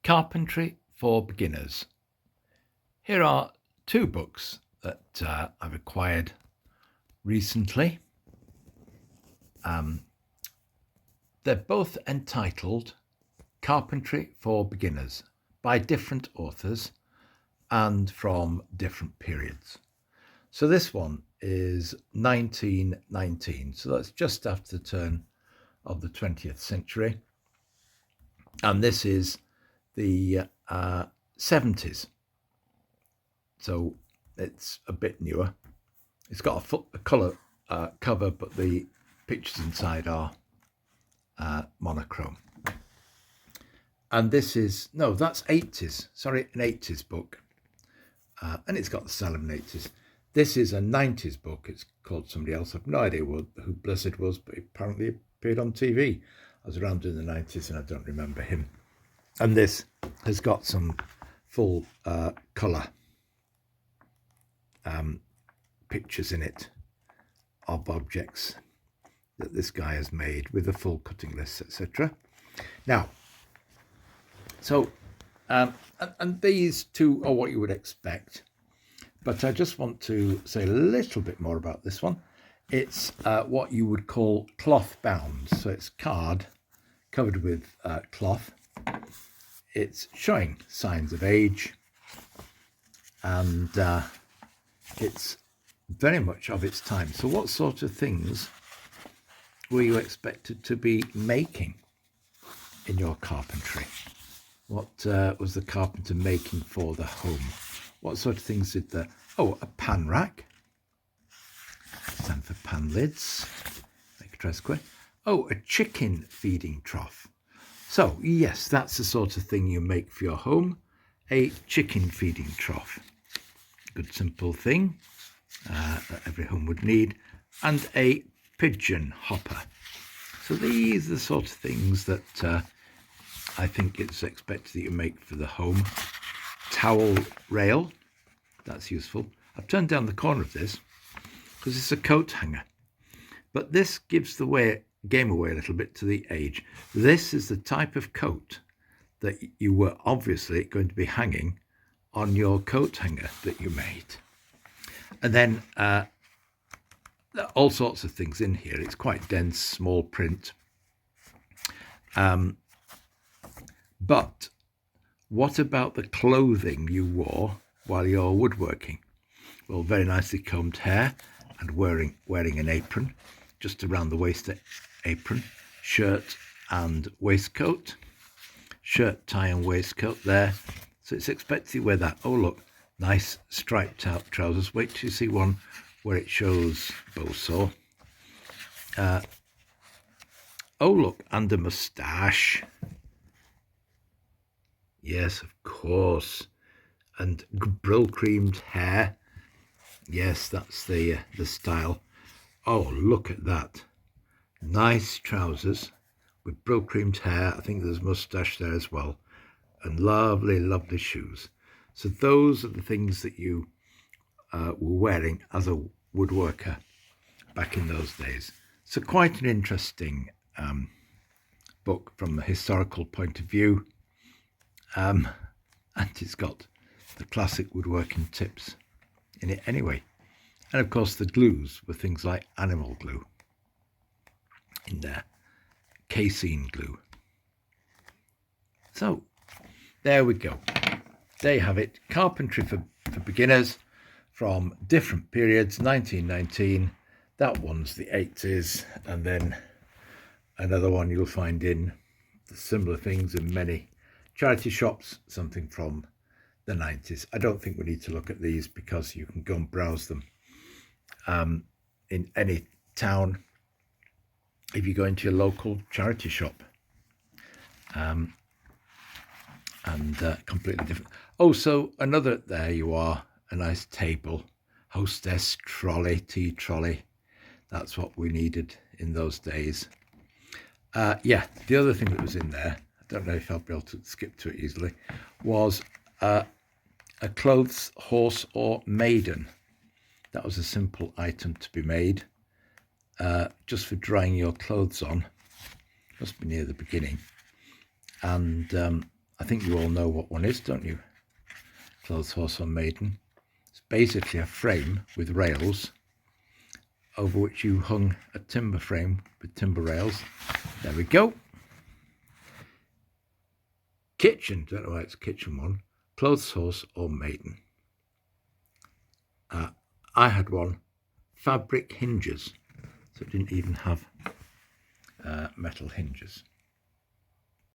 Carpentry for Beginners. Here are two books that I've acquired recently. They're both entitled Carpentry for Beginners by different authors and from different periods. So this one is 1919, so that's just after the turn of the 20th century. And this is the 70s. So it's a bit newer. It's got a colour cover, but the pictures inside are monochrome. And this is, no, that's 80s. Sorry, an 80s book. And it's got the style of an 80s. This is a 90s book. It's called somebody else. I've no idea who Blizzard was, but he apparently appeared on TV. I was around in the 90s and I don't remember him. And this has got some full colour pictures in it of objects that this guy has made with a full cutting list, etc. Now, so, and these two are what you would expect, but I just want to say a little bit more about this one. It's what you would call cloth bound. So it's card covered with cloth. It's showing signs of age, and it's very much of its time. So what sort of things were you expected to be making in your carpentry? What was the carpenter making for the home? What sort of things did the... Oh, a pan rack. Stand for pan lids. Make a try square. Oh, a chicken feeding trough. So, yes, that's the sort of thing you make for your home. A chicken feeding trough. Good simple thing that every home would need. And a pigeon hopper. So these are the sort of things that I think it's expected that you make for the home. Towel rail. That's useful. I've turned down the corner of this because it's a coat hanger. But this gives the game away a little bit to the age. This is the type of coat that you were obviously going to be hanging on your coat hanger that you made. And then there are all sorts of things in here. It's quite dense, small print. But what about the clothing you wore while you're woodworking? Well, very nicely combed hair and wearing an apron, just around the waist apron, shirt and waistcoat, shirt, tie and waistcoat there. So it's expected you wear that. Oh, look, nice striped out trousers. Wait till you see one where it shows bow saw. Oh, look, and a moustache. Yes, of course. And brill creamed hair. Yes, that's the style. Oh, look at that. Nice trousers with brill creamed hair. I think there's moustache there as well. And lovely, lovely shoes. So those are the things that you were wearing as a woodworker back in those days. So quite an interesting book from a historical point of view. And it's got the classic woodworking tips in it anyway. And of course the glues were things like animal glue in there, casein glue. So there we go. There you have it. Carpentry for beginners from different periods. 1919, that one's the 80s, and then another one you'll find in the similar things in many charity shops, something from the 90s. I don't think we need to look at these because you can go and browse them in any town if you go into your local charity shop. And completely different. Oh, so another, there you are, a nice table, hostess trolley, tea trolley. That's what we needed in those days. Yeah, the other thing that was in there, I don't know if I'll be able to skip to it easily, was a clothes horse or maiden. That was a simple item to be made, just for drying your clothes on. Must be near the beginning. And I think you all know what one is, don't you? Clothes horse or maiden. It's basically a frame with rails over which you hung a timber frame with timber rails. There we go. Kitchen, don't know why it's kitchen one. Clothes horse or maiden. I had one fabric hinges, so it didn't even have metal hinges.